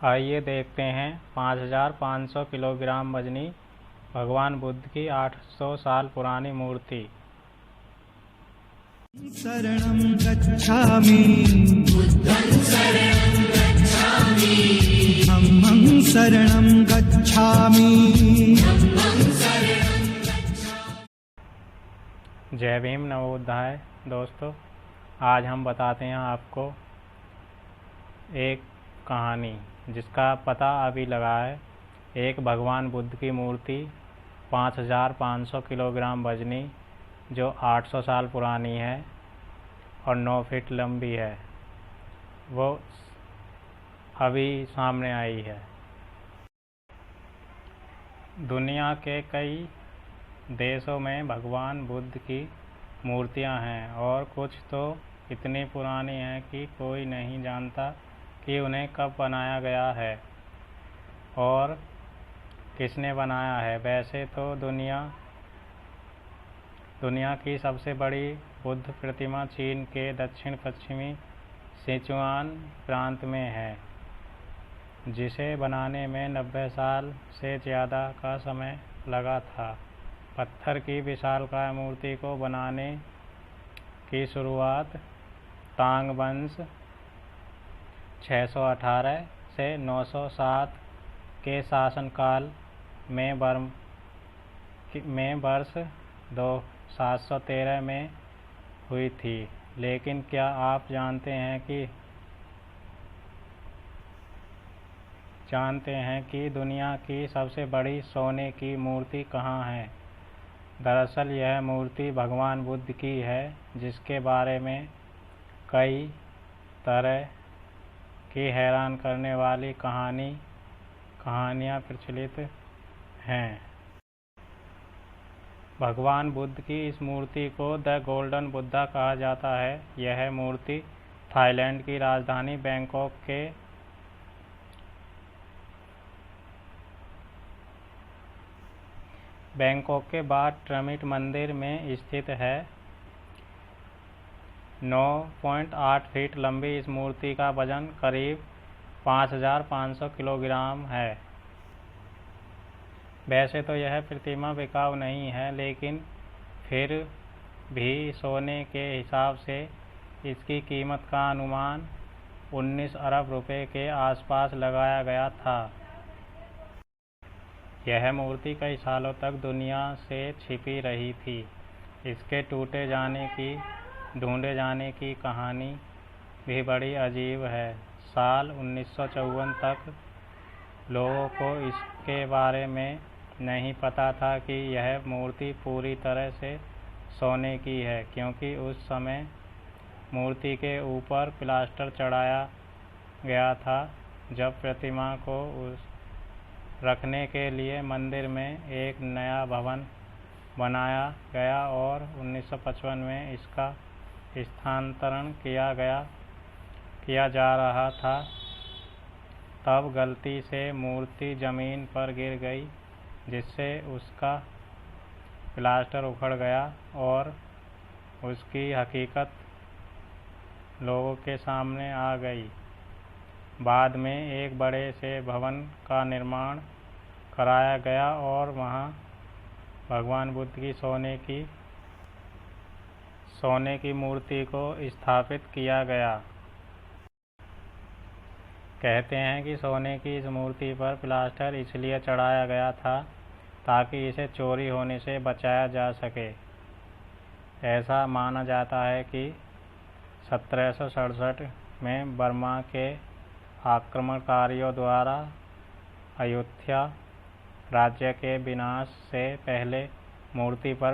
आइए देखते हैं 5500 किलोग्राम वजनी भगवान बुद्ध की 800 साल पुरानी मूर्ति। शरणं गच्छामि बुद्धं शरणं गच्छामि धम्मं शरणं गच्छामि धम्मं शरणं गच्छामि। जय भीम, नवोध्याय। दोस्तों, आज हम बताते हैं आपको एक कहानी जिसका पता अभी लगा है। एक भगवान बुद्ध की मूर्ति 5500 किलोग्राम वजनी जो 800 साल पुरानी है और 9 फीट लंबी है, वो अभी सामने आई है। दुनिया के कई देशों में भगवान बुद्ध की मूर्तियां हैं और कुछ तो इतनी पुरानी हैं कि कोई नहीं जानता कि उन्हें कब बनाया गया है और किसने बनाया है। वैसे तो दुनिया की सबसे बड़ी बुद्ध प्रतिमा चीन के दक्षिण पश्चिमी सिचुआन प्रांत में है, जिसे बनाने में 90 साल से ज़्यादा का समय लगा था। पत्थर की विशालकाय मूर्ति को बनाने की शुरुआत तांग वंश 618 से 907 के शासनकाल में वर्ष 713 में हुई थी। लेकिन क्या आप जानते हैं कि दुनिया की सबसे बड़ी सोने की मूर्ति कहाँ है? दरअसल यह मूर्ति भगवान बुद्ध की है, जिसके बारे में कई तरह की हैरान करने वाली कहानियाँ प्रचलित हैं। भगवान बुद्ध की इस मूर्ति को द गोल्डन बुद्धा कहा जाता है। यह मूर्ति थाईलैंड की राजधानी बैंकॉक के बाद ट्रमिट मंदिर में स्थित है। 9.8 फीट लंबी इस मूर्ति का वजन करीब 5500 किलोग्राम है। वैसे तो यह प्रतिमा बिकाऊ नहीं है, लेकिन फिर भी सोने के हिसाब से इसकी कीमत का अनुमान 19 अरब रुपए के आसपास लगाया गया था। यह मूर्ति कई सालों तक दुनिया से छिपी रही थी। इसके ढूंढे जाने की कहानी भी बड़ी अजीब है। साल 1954 तक लोगों को इसके बारे में नहीं पता था कि यह मूर्ति पूरी तरह से सोने की है, क्योंकि उस समय मूर्ति के ऊपर प्लास्टर चढ़ाया गया था। जब प्रतिमा को रखने के लिए मंदिर में एक नया भवन बनाया गया और 1955 में इसका स्थानांतरण किया जा रहा था, तब गलती से मूर्ति जमीन पर गिर गई, जिससे उसका प्लास्टर उखड़ गया और उसकी हकीकत लोगों के सामने आ गई। बाद में एक बड़े से भवन का निर्माण कराया गया और वहां भगवान बुद्ध की सोने की मूर्ति को स्थापित किया गया। कहते हैं कि सोने की इस मूर्ति पर प्लास्टर इसलिए चढ़ाया गया था ताकि इसे चोरी होने से बचाया जा सके। ऐसा माना जाता है कि 1767 में बर्मा के आक्रमणकारियों द्वारा अयोध्या राज्य के विनाश से पहले मूर्ति पर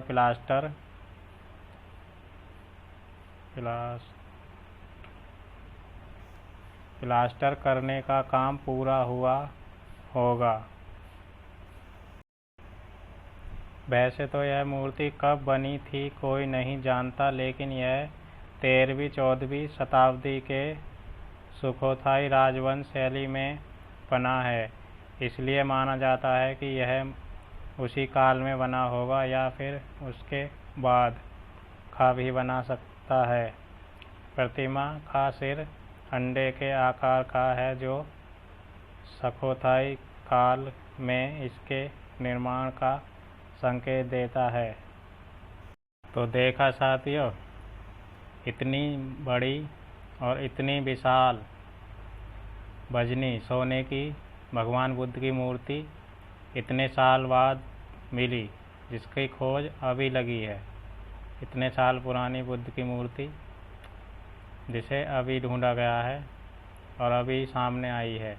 प्लास्टर करने का काम पूरा हुआ होगा। वैसे तो यह मूर्ति कब बनी थी कोई नहीं जानता, लेकिन यह 13वीं-14वीं शताब्दी के सुखोथाई राजवंश शैली में बना है। इसलिए माना जाता है कि यह उसी काल में बना होगा या फिर उसके बाद का भी बना सकता है। प्रतिमा का सिर अंडे के आकार का है, जो सुखोथाई काल में इसके निर्माण का संकेत देता है। तो देखा साथियों, इतनी बड़ी और इतनी विशाल वजनी सोने की भगवान बुद्ध की मूर्ति इतने साल बाद मिली, जिसकी खोज अभी लगी है। इतने साल पुरानी बुद्ध की मूर्ति जिसे अभी ढूंढा गया है और अभी सामने आई है।